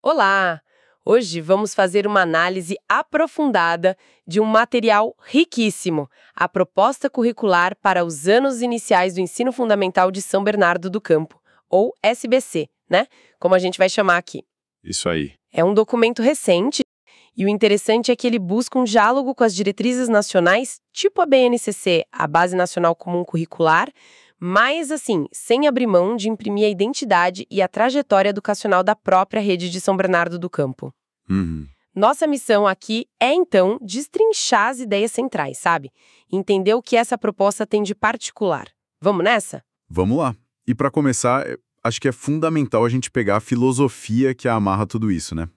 Olá! Hoje vamos fazer uma análise aprofundada de um material riquíssimo, a Proposta Curricular para os Anos Iniciais do Ensino Fundamental de São Bernardo do Campo, ou SBC, né? Como a gente vai chamar aqui. Isso aí. É um documento recente e o interessante é que ele busca um diálogo com as diretrizes nacionais, tipo a BNCC, a Base Nacional Comum Curricular, mas, assim, sem abrir mão de imprimir a identidade e a trajetória educacional da própria rede de São Bernardo do Campo. Uhum. Nossa missão aqui é, então, destrinchar as ideias centrais, sabe? Entender o que essa proposta tem de particular. Vamos nessa? Vamos lá. E para começar, acho que é fundamental a gente pegar a filosofia que amarra tudo isso, né?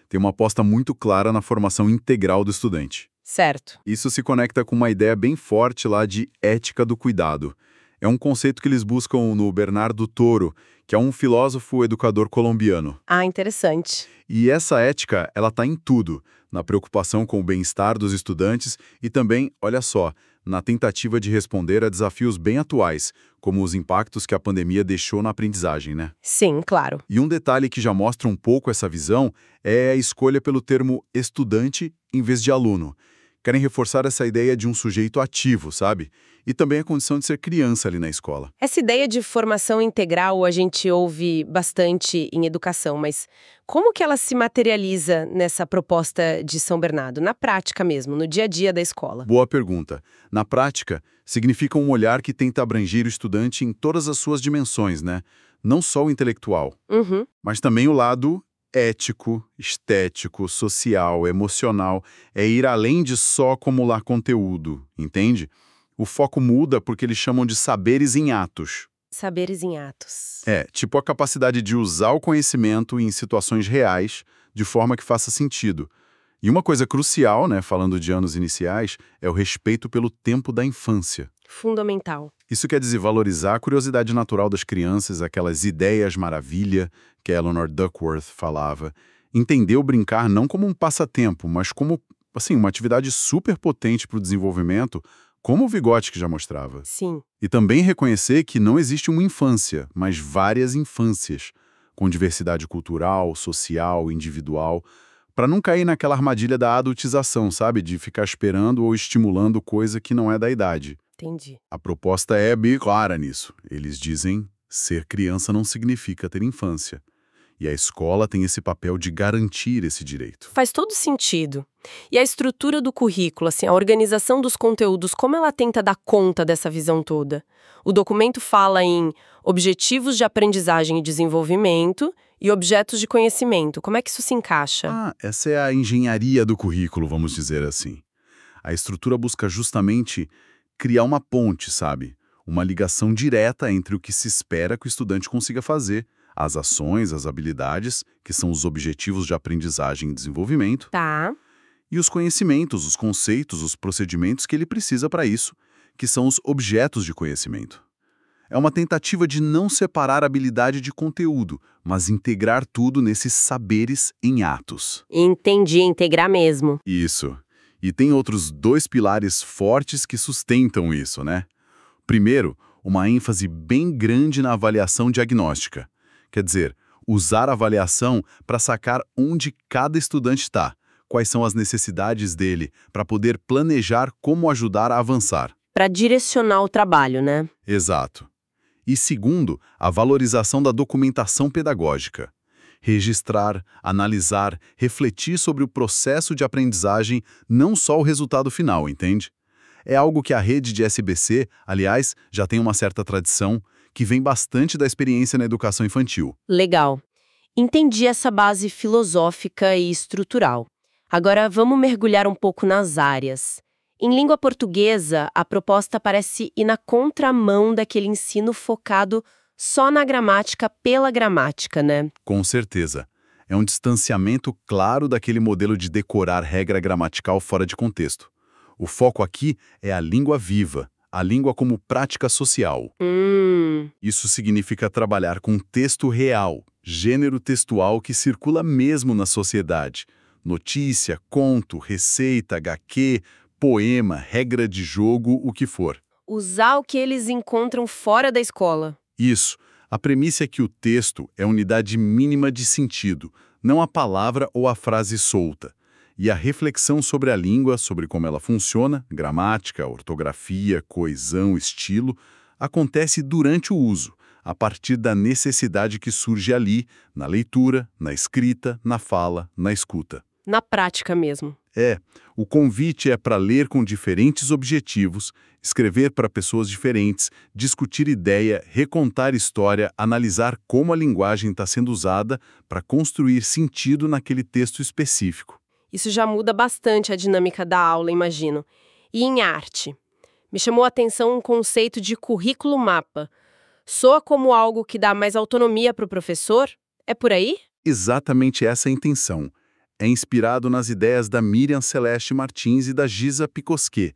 Tem uma aposta muito clara na formação integral do estudante. Certo. Isso se conecta com uma ideia bem forte lá de ética do cuidado. É um conceito que eles buscam no Bernardo Toro, que é um filósofo educador colombiano. Ah, interessante. E essa ética, ela está em tudo, na preocupação com o bem-estar dos estudantes e também, olha só, na tentativa de responder a desafios bem atuais, como os impactos que a pandemia deixou na aprendizagem, né? Sim, claro. E um detalhe que já mostra um pouco essa visão é a escolha pelo termo estudante em vez de aluno. Querem reforçar essa ideia de um sujeito ativo, sabe? E também a condição de ser criança ali na escola. Essa ideia de formação integral a gente ouve bastante em educação, mas como que ela se materializa nessa proposta de São Bernardo, na prática mesmo, no dia a dia da escola? Boa pergunta. Na prática, significa um olhar que tenta abranger o estudante em todas as suas dimensões, né? Não só o intelectual, Uhum. mas também o lado ético, estético, social, emocional. É ir além de só acumular conteúdo, entende? O foco muda porque eles chamam de saberes em atos. Saberes em atos. É, tipo a capacidade de usar o conhecimento em situações reais de forma que faça sentido. E uma coisa crucial, né, falando de anos iniciais, é o respeito pelo tempo da infância. Fundamental. Isso quer dizer valorizar a curiosidade natural das crianças, aquelas ideias maravilha que a Eleanor Duckworth falava. Entender o brincar não como um passatempo, mas como, assim, uma atividade super potente para o desenvolvimento, como o Vygotsky já mostrava. Sim. E também reconhecer que não existe uma infância, mas várias infâncias, com diversidade cultural, social, individual, para não cair naquela armadilha da adultização, sabe? De ficar esperando ou estimulando coisa que não é da idade. Entendi. A proposta é bem clara nisso. Eles dizem, ser criança não significa ter infância. E a escola tem esse papel de garantir esse direito. Faz todo sentido. E a estrutura do currículo, assim, a organização dos conteúdos, como ela tenta dar conta dessa visão toda? O documento fala em objetivos de aprendizagem e desenvolvimento e objetos de conhecimento. Como é que isso se encaixa? Ah, essa é a engenharia do currículo, vamos dizer assim. A estrutura busca justamente criar uma ponte, sabe? Uma ligação direta entre o que se espera que o estudante consiga fazer, as ações, as habilidades, que são os objetivos de aprendizagem e desenvolvimento, Tá. e os conhecimentos, os conceitos, os procedimentos que ele precisa para isso, que são os objetos de conhecimento. É uma tentativa de não separar a habilidade de conteúdo, mas integrar tudo nesses saberes em atos. Entendi, integrar mesmo. Isso. E tem outros dois pilares fortes que sustentam isso, né? Primeiro, uma ênfase bem grande na avaliação diagnóstica. Quer dizer, usar a avaliação para sacar onde cada estudante está, quais são as necessidades dele, para poder planejar como ajudar a avançar. Para direcionar o trabalho, né? Exato. E segundo, a valorização da documentação pedagógica. Registrar, analisar, refletir sobre o processo de aprendizagem, não só o resultado final, entende? É algo que a rede de SBC, aliás, já tem uma certa tradição, que vem bastante da experiência na educação infantil. Legal. Entendi essa base filosófica e estrutural. Agora vamos mergulhar um pouco nas áreas. Em língua portuguesa, a proposta parece ir na contramão daquele ensino focado só na gramática pela gramática, né? Com certeza. É um distanciamento claro daquele modelo de decorar regra gramatical fora de contexto. O foco aqui é a língua viva, a língua como prática social. Isso significa trabalhar com texto real, gênero textual que circula mesmo na sociedade. Notícia, conto, receita, HQ, poema, regra de jogo, o que for. Usar o que eles encontram fora da escola. Isso. A premissa é que o texto é unidade mínima de sentido, não a palavra ou a frase solta. E a reflexão sobre a língua, sobre como ela funciona, gramática, ortografia, coesão, estilo, acontece durante o uso, a partir da necessidade que surge ali, na leitura, na escrita, na fala, na escuta. Na prática mesmo. O convite é para ler com diferentes objetivos, escrever para pessoas diferentes, discutir ideia, recontar história, analisar como a linguagem está sendo usada para construir sentido naquele texto específico. Isso já muda bastante a dinâmica da aula, imagino. E em arte? Me chamou a atenção um conceito de currículo-mapa. Soa como algo que dá mais autonomia para o professor? É por aí? Exatamente essa é a intenção. É inspirado nas ideias da Miriam Celeste Martins e da Giza Picosquet.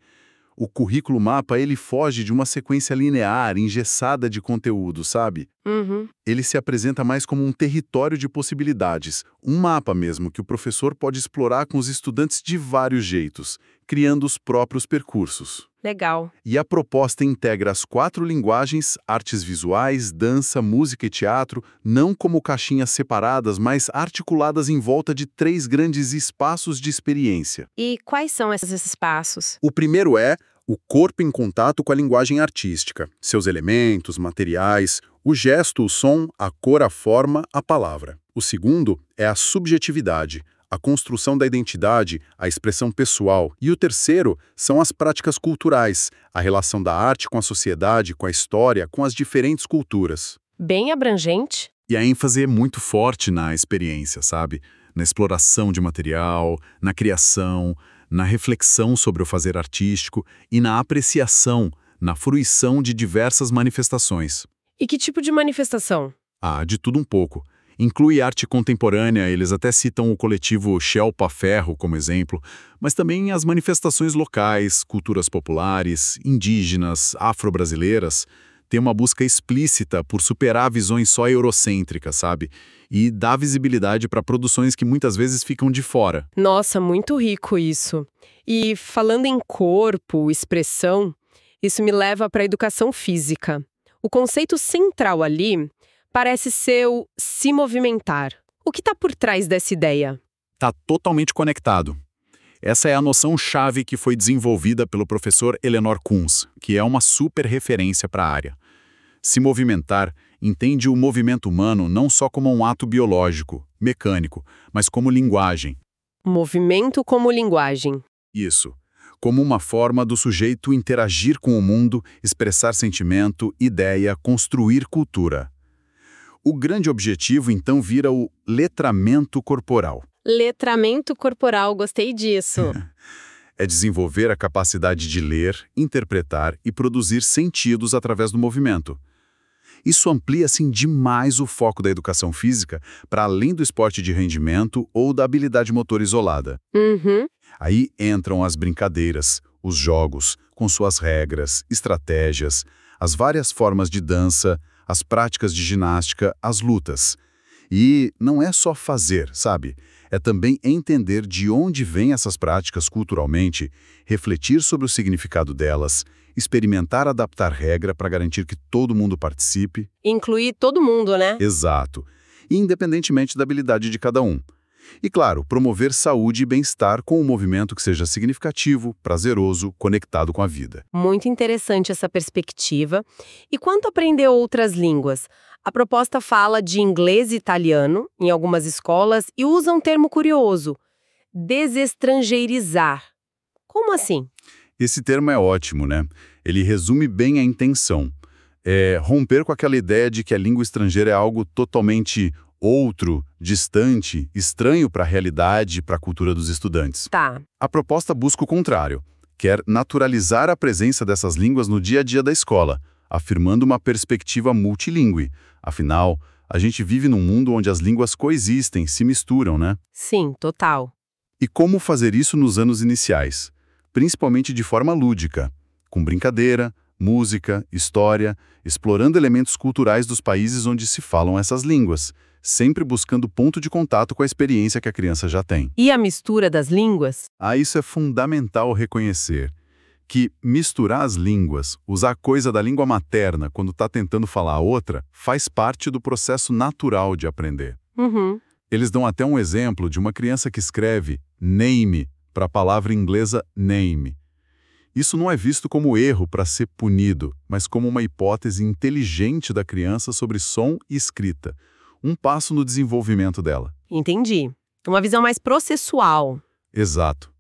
O currículo-mapa, ele foge de uma sequência linear, engessada de conteúdo, sabe? Uhum. Ele se apresenta mais como um território de possibilidades, um mapa mesmo que o professor pode explorar com os estudantes de vários jeitos, criando os próprios percursos. Legal. E a proposta integra as 4 linguagens, artes visuais, dança, música e teatro, não como caixinhas separadas, mas articuladas em volta de 3 grandes espaços de experiência. E quais são esses espaços? O primeiro é o corpo em contato com a linguagem artística, seus elementos, materiais, o gesto, o som, a cor, a forma, a palavra. O segundo é a subjetividade, a construção da identidade, a expressão pessoal. E o terceiro são as práticas culturais, a relação da arte com a sociedade, com a história, com as diferentes culturas. Bem abrangente. E a ênfase é muito forte na experiência, sabe? Na exploração de material, na criação, na reflexão sobre o fazer artístico e na apreciação, na fruição de diversas manifestações. E que tipo de manifestação? De tudo um pouco. Inclui arte contemporânea, eles até citam o coletivo Shelpa Ferro como exemplo, mas também as manifestações locais, culturas populares, indígenas, afro-brasileiras. Tem uma busca explícita por superar visões só eurocêntricas, sabe? E dar visibilidade para produções que muitas vezes ficam de fora. Nossa, muito rico isso. E falando em corpo, expressão, isso me leva para a educação física. O conceito central ali parece ser o se movimentar. O que está por trás dessa ideia? Está totalmente conectado. Essa é a noção-chave que foi desenvolvida pelo professor Eleanor Kunz, que é uma super referência para a área. Se movimentar entende o movimento humano não só como um ato biológico, mecânico, mas como linguagem. Movimento como linguagem. Isso. Como uma forma do sujeito interagir com o mundo, expressar sentimento, ideia, construir cultura. O grande objetivo, então, vira o letramento corporal. Letramento corporal, gostei disso. É desenvolver a capacidade de ler, interpretar e produzir sentidos através do movimento. Isso amplia, assim, demais o foco da educação física para além do esporte de rendimento ou da habilidade motora isolada. Uhum. Aí entram as brincadeiras, os jogos, com suas regras, estratégias, as várias formas de dança, as práticas de ginástica, as lutas. E não é só fazer, sabe? É também entender de onde vêm essas práticas culturalmente, refletir sobre o significado delas, experimentar adaptar regra para garantir que todo mundo participe. Incluir todo mundo, né? Exato. Independentemente da habilidade de cada um. E, claro, promover saúde e bem-estar com um movimento que seja significativo, prazeroso, conectado com a vida. Muito interessante essa perspectiva. E quanto a aprender outras línguas? A proposta fala de inglês e italiano em algumas escolas e usa um termo curioso: desestrangeirizar. Como assim? Esse termo é ótimo, né? Ele resume bem a intenção. É romper com aquela ideia de que a língua estrangeira é algo totalmente outro, distante, estranho para a realidade e para a cultura dos estudantes. Tá. A proposta busca o contrário. Quer naturalizar a presença dessas línguas no dia a dia da escola, afirmando uma perspectiva multilingüe. Afinal, a gente vive num mundo onde as línguas coexistem, se misturam, né? Sim, total. E como fazer isso nos anos iniciais? Principalmente de forma lúdica, com brincadeira, música, história, explorando elementos culturais dos países onde se falam essas línguas, sempre buscando ponto de contato com a experiência que a criança já tem. E a mistura das línguas? Isso é fundamental reconhecer, que misturar as línguas, usar a coisa da língua materna quando está tentando falar a outra, faz parte do processo natural de aprender. Uhum. Eles dão até um exemplo de uma criança que escreve name para a palavra inglesa name. Isso não é visto como erro para ser punido, mas como uma hipótese inteligente da criança sobre som e escrita, um passo no desenvolvimento dela. Entendi. Uma visão mais processual. Exato.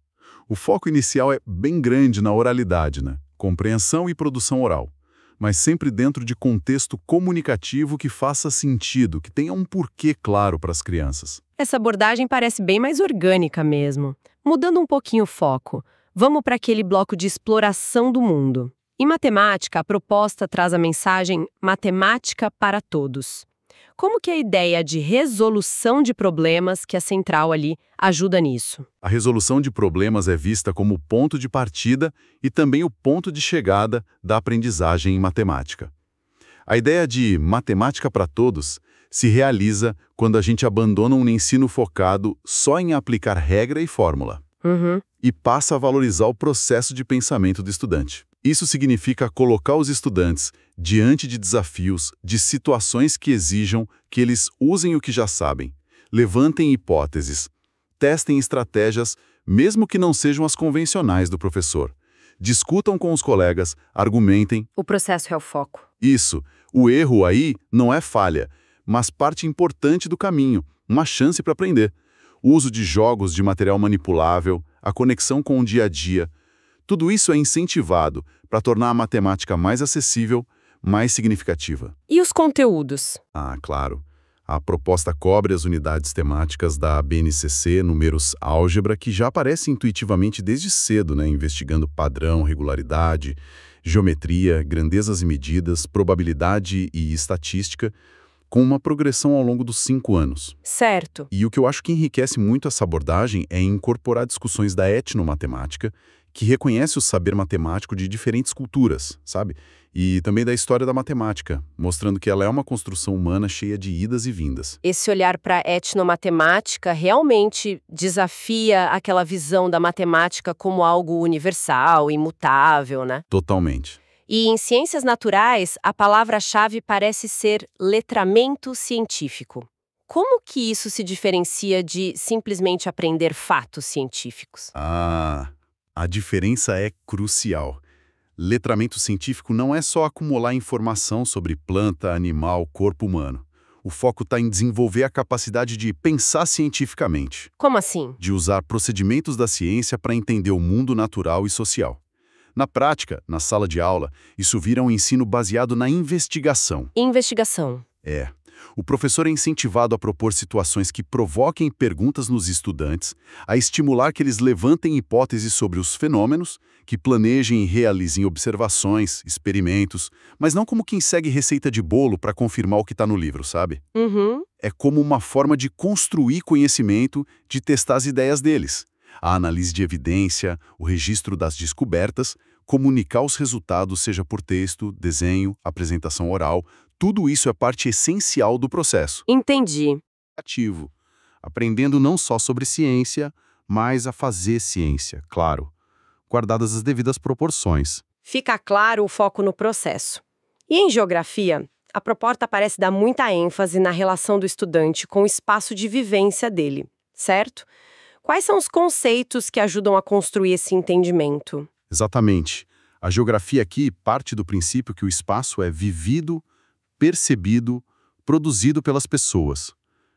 O foco inicial é bem grande na oralidade, né? Compreensão e produção oral, mas sempre dentro de contexto comunicativo que faça sentido, que tenha um porquê claro para as crianças. Essa abordagem parece bem mais orgânica mesmo. Mudando um pouquinho o foco, vamos para aquele bloco de exploração do mundo. Em matemática, a proposta traz a mensagem matemática para todos. Como que a ideia de resolução de problemas, que é central ali, ajuda nisso? A resolução de problemas é vista como o ponto de partida e também o ponto de chegada da aprendizagem em matemática. A ideia de matemática para todos se realiza quando a gente abandona um ensino focado só em aplicar regra e fórmula e passa a valorizar o processo de pensamento do estudante. Isso significa colocar os estudantes diante de desafios, de situações que exijam que eles usem o que já sabem, levantem hipóteses, testem estratégias, mesmo que não sejam as convencionais do professor. Discutam com os colegas, argumentem. O processo é o foco. Isso. O erro aí não é falha, mas parte importante do caminho, uma chance para aprender. O uso de jogos de material manipulável, a conexão com o dia a dia, tudo isso é incentivado para tornar a matemática mais acessível, mais significativa. E os conteúdos? Ah, claro. A proposta cobre as unidades temáticas da BNCC, números álgebra, que já aparece intuitivamente desde cedo, né, investigando padrão, regularidade, geometria, grandezas e medidas, probabilidade e estatística, com uma progressão ao longo dos 5 anos. Certo. E o que eu acho que enriquece muito essa abordagem é incorporar discussões da etnomatemática, que reconhece o saber matemático de diferentes culturas, sabe? E também da história da matemática, mostrando que ela é uma construção humana cheia de idas e vindas. Esse olhar para a etnomatemática realmente desafia aquela visão da matemática como algo universal, imutável, né? Totalmente. E em ciências naturais, a palavra-chave parece ser letramento científico. Como que isso se diferencia de simplesmente aprender fatos científicos? A diferença é crucial. Letramento científico não é só acumular informação sobre planta, animal, corpo humano. O foco está em desenvolver a capacidade de pensar cientificamente, Como assim? de usar procedimentos da ciência para entender o mundo natural e social. Na prática, na sala de aula, isso vira um ensino baseado na investigação. Investigação. O professor é incentivado a propor situações que provoquem perguntas nos estudantes, a estimular que eles levantem hipóteses sobre os fenômenos, que planejem e realizem observações, experimentos, mas não como quem segue receita de bolo para confirmar o que está no livro, sabe? É como uma forma de construir conhecimento, de testar as ideias deles. A análise de evidência, o registro das descobertas, comunicar os resultados, seja por texto, desenho, apresentação oral, tudo isso é parte essencial do processo. Entendi. Ativo, aprendendo não só sobre ciência, mas a fazer ciência, claro, guardadas as devidas proporções. Fica claro o foco no processo. E em geografia, a proposta parece dar muita ênfase na relação do estudante com o espaço de vivência dele, certo? Quais são os conceitos que ajudam a construir esse entendimento? Exatamente. A geografia aqui parte do princípio que o espaço é vivido, percebido, produzido pelas pessoas.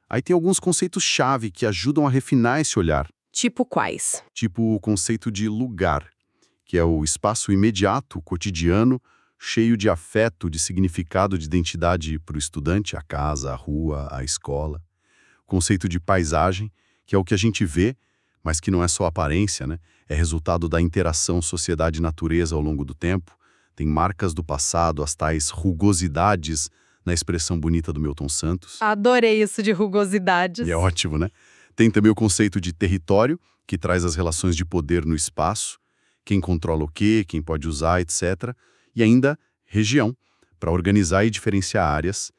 Aí tem alguns conceitos-chave que ajudam a refinar esse olhar. Tipo quais? Tipo o conceito de lugar, que é o espaço imediato, cotidiano, cheio de afeto, de significado, de identidade para o estudante, a casa, a rua, a escola. O conceito de paisagem, que é o que a gente vê, mas que não é só aparência, né? É resultado da interação sociedade-natureza ao longo do tempo. Tem marcas do passado, as tais rugosidades, na expressão bonita do Milton Santos. Adorei isso de rugosidades. E é ótimo, né? Tem também o conceito de território, que traz as relações de poder no espaço, quem controla o quê, quem pode usar, etc. E ainda região, para organizar e diferenciar áreas,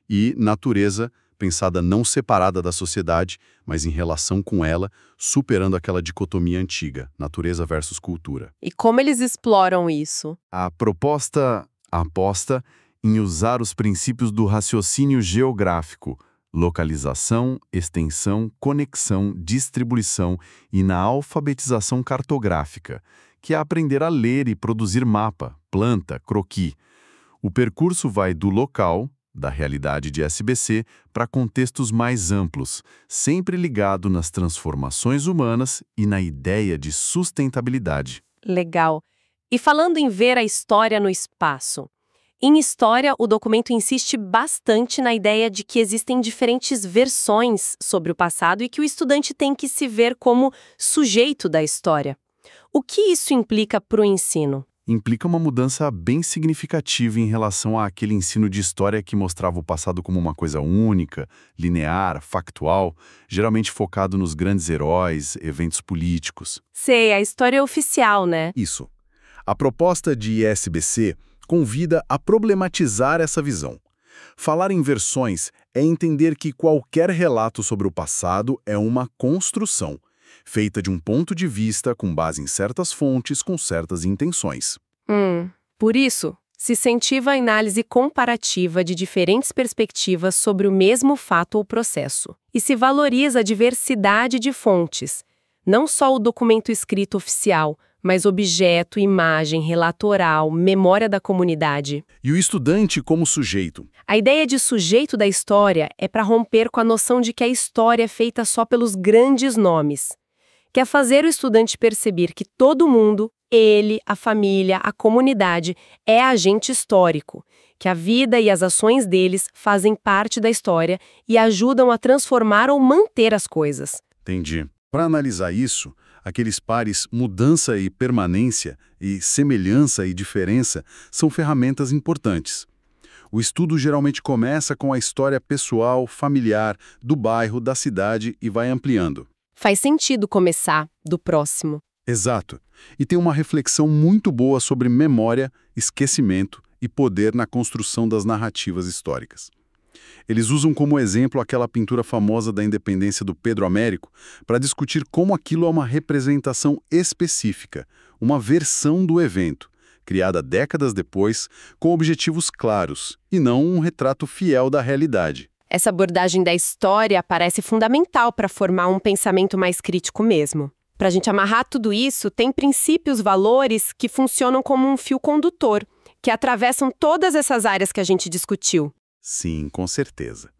e natureza, pensada não separada da sociedade, mas em relação com ela, superando aquela dicotomia antiga, natureza versus cultura. E como eles exploram isso? A proposta aposta em usar os princípios do raciocínio geográfico, localização, extensão, conexão, distribuição e na alfabetização cartográfica, que é aprender a ler e produzir mapa, planta, croquis. O percurso vai do local, da realidade de SBC, para contextos mais amplos, sempre ligado nas transformações humanas e na ideia de sustentabilidade. Legal. E falando em ver a história no espaço. Em História, o documento insiste bastante na ideia de que existem diferentes versões sobre o passado e que o estudante tem que se ver como sujeito da história. O que isso implica para o ensino? Implica uma mudança bem significativa em relação àquele ensino de história que mostrava o passado como uma coisa única, linear, factual, geralmente focado nos grandes heróis, eventos políticos. Sei, a história é oficial, né? Isso. A proposta de ISBC convida a problematizar essa visão. Falar em versões é entender que qualquer relato sobre o passado é uma construção, feita de um ponto de vista com base em certas fontes com certas intenções. Por isso, se incentiva a análise comparativa de diferentes perspectivas sobre o mesmo fato ou processo. E se valoriza a diversidade de fontes, não só o documento escrito oficial, mas objeto, imagem, relato oral, memória da comunidade. E o estudante como sujeito. A ideia de sujeito da história é para romper com a noção de que a história é feita só pelos grandes nomes. Quer fazer o estudante perceber que todo mundo, ele, a família, a comunidade, é agente histórico, que a vida e as ações deles fazem parte da história e ajudam a transformar ou manter as coisas. Entendi. Para analisar isso, aqueles pares mudança e permanência e semelhança e diferença são ferramentas importantes. O estudo geralmente começa com a história pessoal, familiar, do bairro, da cidade e vai ampliando. Faz sentido começar do próximo. Exato. E tem uma reflexão muito boa sobre memória, esquecimento e poder na construção das narrativas históricas. Eles usam como exemplo aquela pintura famosa da independência do Pedro Américo para discutir como aquilo é uma representação específica, uma versão do evento, criada décadas depois, com objetivos claros, e não um retrato fiel da realidade. Essa abordagem da história parece fundamental para formar um pensamento mais crítico mesmo. Para a gente amarrar tudo isso, tem princípios, valores que funcionam como um fio condutor, que atravessam todas essas áreas que a gente discutiu. Sim, com certeza.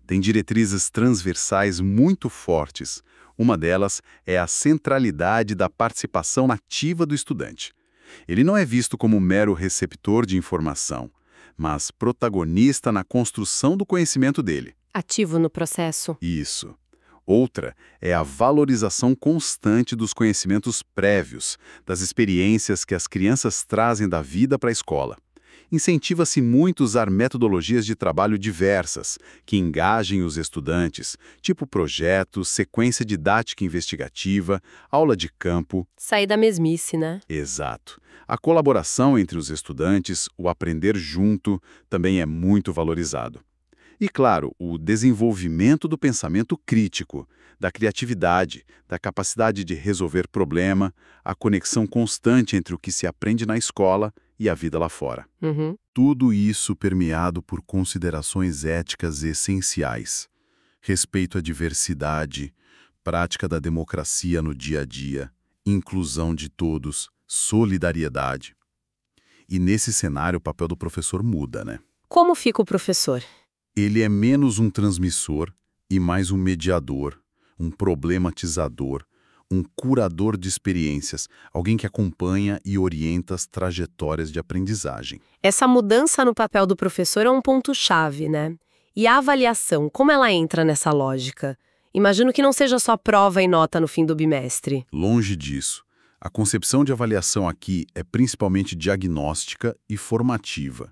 Tem diretrizes transversais muito fortes. Uma delas é a centralidade da participação nativa do estudante. Ele não é visto como mero receptor de informação, mas protagonista na construção do conhecimento dele. Ativo no processo. Isso. Outra é a valorização constante dos conhecimentos prévios, das experiências que as crianças trazem da vida para a escola. Incentiva-se muito usar metodologias de trabalho diversas, que engajem os estudantes, tipo projetos, sequência didática investigativa, aula de campo. Sair da mesmice, né? Exato. A colaboração entre os estudantes, o aprender junto, também é muito valorizado. E, claro, o desenvolvimento do pensamento crítico, da criatividade, da capacidade de resolver problema, a conexão constante entre o que se aprende na escola e a vida lá fora. Tudo isso permeado por considerações éticas essenciais. Respeito à diversidade, prática da democracia no dia a dia, inclusão de todos, solidariedade. E nesse cenário o papel do professor muda, né? Como fica o professor? Ele é menos um transmissor e mais um mediador, um problematizador, um curador de experiências, alguém que acompanha e orienta as trajetórias de aprendizagem. Essa mudança no papel do professor é um ponto-chave, né? E a avaliação, como ela entra nessa lógica? Imagino que não seja só prova e nota no fim do bimestre. Longe disso. A concepção de avaliação aqui é principalmente diagnóstica e formativa.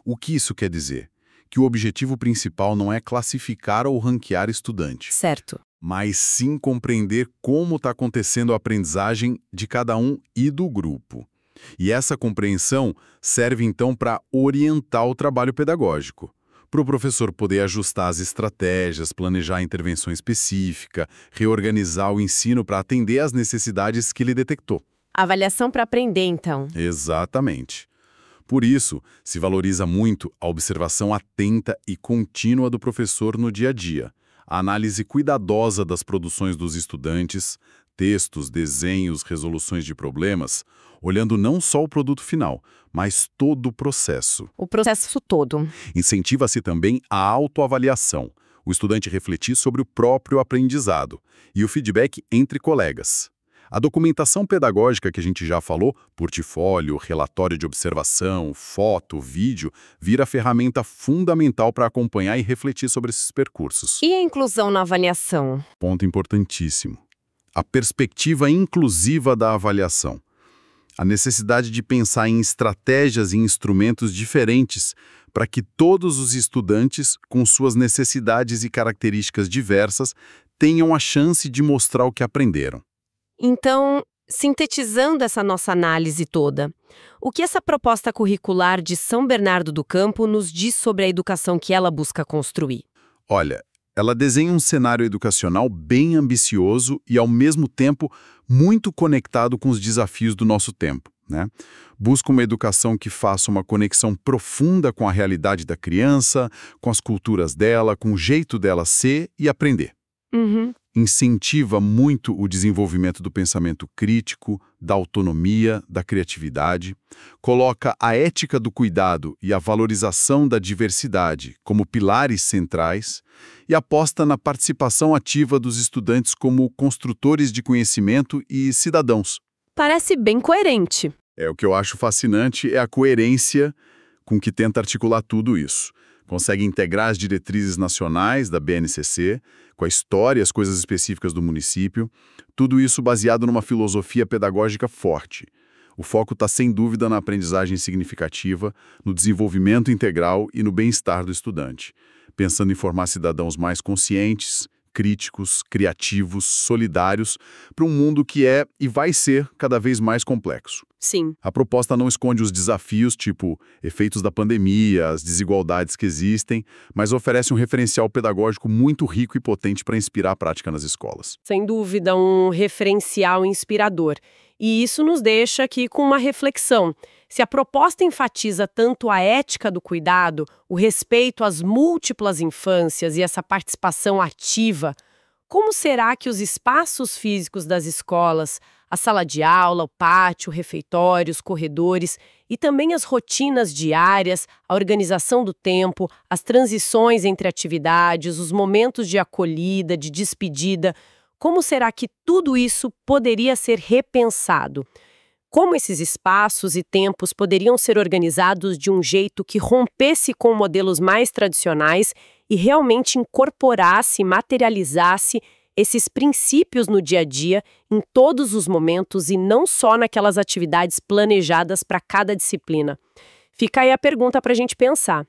O que isso quer dizer? Que o objetivo principal não é classificar ou ranquear estudante. Certo. Mas sim compreender como está acontecendo a aprendizagem de cada um e do grupo. E essa compreensão serve então para orientar o trabalho pedagógico, para o professor poder ajustar as estratégias, planejar a intervenção específica, reorganizar o ensino para atender às necessidades que ele detectou. Avaliação para aprender, então. Exatamente. Por isso, se valoriza muito a observação atenta e contínua do professor no dia a dia, a análise cuidadosa das produções dos estudantes, textos, desenhos, resoluções de problemas, olhando não só o produto final, mas todo o processo. O processo todo. Incentiva-se também a autoavaliação, o estudante refletir sobre o próprio aprendizado e o feedback entre colegas. A documentação pedagógica que a gente já falou, portfólio, relatório de observação, foto, vídeo, vira ferramenta fundamental para acompanhar e refletir sobre esses percursos. E a inclusão na avaliação? Ponto importantíssimo. A perspectiva inclusiva da avaliação. A necessidade de pensar em estratégias e instrumentos diferentes para que todos os estudantes, com suas necessidades e características diversas, tenham a chance de mostrar o que aprenderam. Então, sintetizando essa nossa análise toda, o que essa proposta curricular de São Bernardo do Campo nos diz sobre a educação que ela busca construir? Olha, ela desenha um cenário educacional bem ambicioso e, ao mesmo tempo, muito conectado com os desafios do nosso tempo, né? Busca uma educação que faça uma conexão profunda com a realidade da criança, com as culturas dela, com o jeito dela ser e aprender. Incentiva muito o desenvolvimento do pensamento crítico, da autonomia, da criatividade, coloca a ética do cuidado e a valorização da diversidade como pilares centrais e aposta na participação ativa dos estudantes como construtores de conhecimento e cidadãos. Parece bem coerente. O que eu acho fascinante é a coerência com que tenta articular tudo isso. Consegue integrar as diretrizes nacionais da BNCC, com a história e as coisas específicas do município, tudo isso baseado numa filosofia pedagógica forte. O foco está, sem dúvida, na aprendizagem significativa, no desenvolvimento integral e no bem-estar do estudante, pensando em formar cidadãos mais conscientes, críticos, criativos, solidários, para um mundo que é e vai ser cada vez mais complexo. Sim. A proposta não esconde os desafios, tipo efeitos da pandemia, as desigualdades que existem, mas oferece um referencial pedagógico muito rico e potente para inspirar a prática nas escolas. Sem dúvida, um referencial inspirador. E isso nos deixa aqui com uma reflexão. Se a proposta enfatiza tanto a ética do cuidado, o respeito às múltiplas infâncias e essa participação ativa, como será que os espaços físicos das escolas, a sala de aula, o pátio, o refeitório, os corredores e também as rotinas diárias, a organização do tempo, as transições entre atividades, os momentos de acolhida, de despedida, como será que tudo isso poderia ser repensado? Como esses espaços e tempos poderiam ser organizados de um jeito que rompesse com modelos mais tradicionais e realmente incorporasse, materializasse esses princípios no dia a dia, em todos os momentos e não só naquelas atividades planejadas para cada disciplina? Fica aí a pergunta para a gente pensar.